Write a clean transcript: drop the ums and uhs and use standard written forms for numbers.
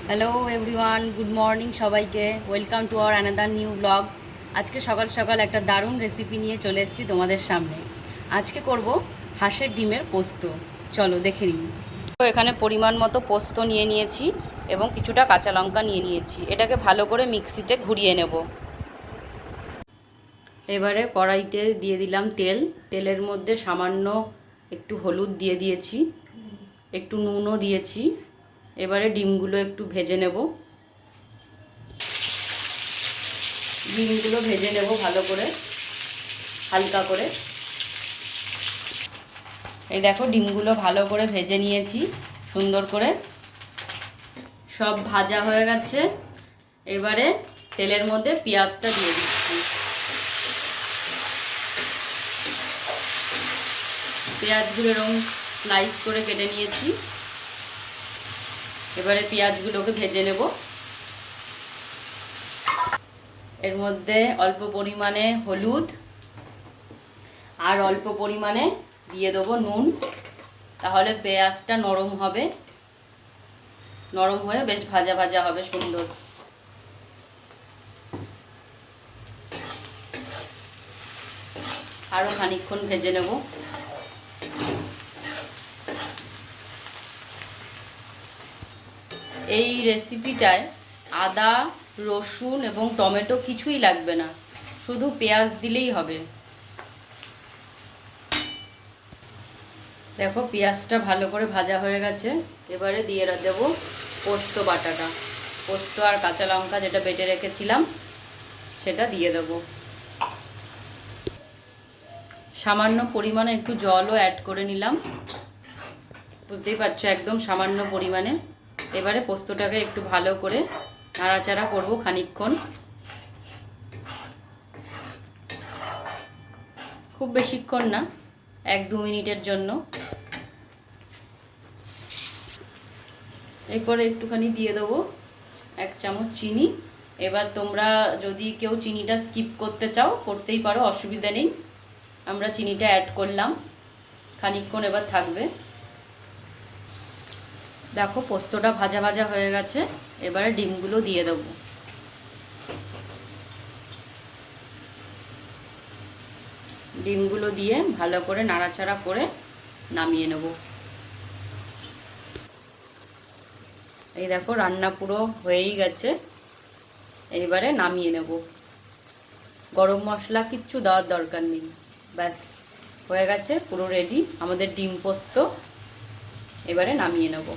Hello everyone, good morning সবাইকে। Welcome to our another new blog. আজকে সকাল সকাল একটা দারুণ রেসিপি নিয়ে চলে এসেছি তোমাদের সামনে। আজকে করব হাঁসের ডিমের পোস্ত। চলো দেখে নিই। তো এখানে পরিমাণ মতো পোস্ত নিয়ে নিয়েছি এবং কিছুটা কাঁচা লঙ্কা নিয়ে নিয়েছি। এটাকে ভালো করে মিক্সিতে ঘুরিয়ে নেব। এবারে কড়াইতে দিয়ে দিলাম তেল। তেলের মধ্যে সামান্য একটু হলুদ দিয়ে দিয়েছি, একটু নুনও দিয়েছি। এবারে ডিমগুলো একটু ভেজে নেব। ডিমগুলো ভেজে নেব ভালো করে, হালকা করে। এই দেখো, ডিমগুলো ভালো করে ভেজে নিয়েছি সুন্দর করে। সব ভাজা হয়ে গেছে। এবারে তেলের মধ্যে পেঁয়াজটা দিয়ে দিচ্ছি। পেঁয়াজগুলো এরকম স্লাইস করে কেটে নিয়েছি। এবারে পেঁয়াজগুলোকে ভেজে নেব। এর মধ্যে অল্প পরিমাণে হলুদ আর অল্প পরিমাণে দিয়ে দেবো নুন। তাহলে পেঁয়াজটা নরম হবে, নরম হয়ে বেশ ভাজা ভাজা হবে সুন্দর। আরও খানিকক্ষণ ভেজে নেব। এই রেসিপিটায় আদা, রসুন এবং টমেটো কিছুই লাগবে না, শুধু পেঁয়াজ দিলেই হবে। দেখো, পেঁয়াজটা ভালো করে ভাজা হয়ে গেছে। এবারে দিয়ে দেব পোস্ত বাটাটা। পোস্ত আর কাঁচা লঙ্কা যেটা বেটে রেখেছিলাম সেটা দিয়ে দেব। সামান্য পরিমাণে একটু জলও অ্যাড করে নিলাম, বুঝতেই পারছো, একদম সামান্য পরিমাণে। এবারে পোস্তটাকে একটু ভালো করে নাড়াচাড়া করব খানিকক্ষণ। খুব বেশিক্ষণ না, 1-2 মিনিটের জন্য। এরপরে একটুখানি দিয়ে দেবো 1 চামচ চিনি। এবার তোমরা যদি কেউ চিনিটা স্কিপ করতে চাও করতেই পারো, অসুবিধা নেই। আমরা চিনিটা অ্যাড করলাম। খানিকক্ষণ এবার থাকবে। দেখো, পোস্তটা ভাজা ভাজা হয়ে গেছে। এবারে ডিমগুলো দিয়ে দেবো। ডিমগুলো দিয়ে ভালো করে নাড়াচাড়া করে নামিয়ে নেব। এই দেখো, রান্না পুরো হয়েই গেছে। এইবারে নামিয়ে নেব। গরম মশলা কিচ্ছু দেওয়ার দরকার নেই, ব্যাস হয়ে গেছে, পুরো রেডি আমাদের ডিম পোস্ত। এবারে নামিয়ে নেব।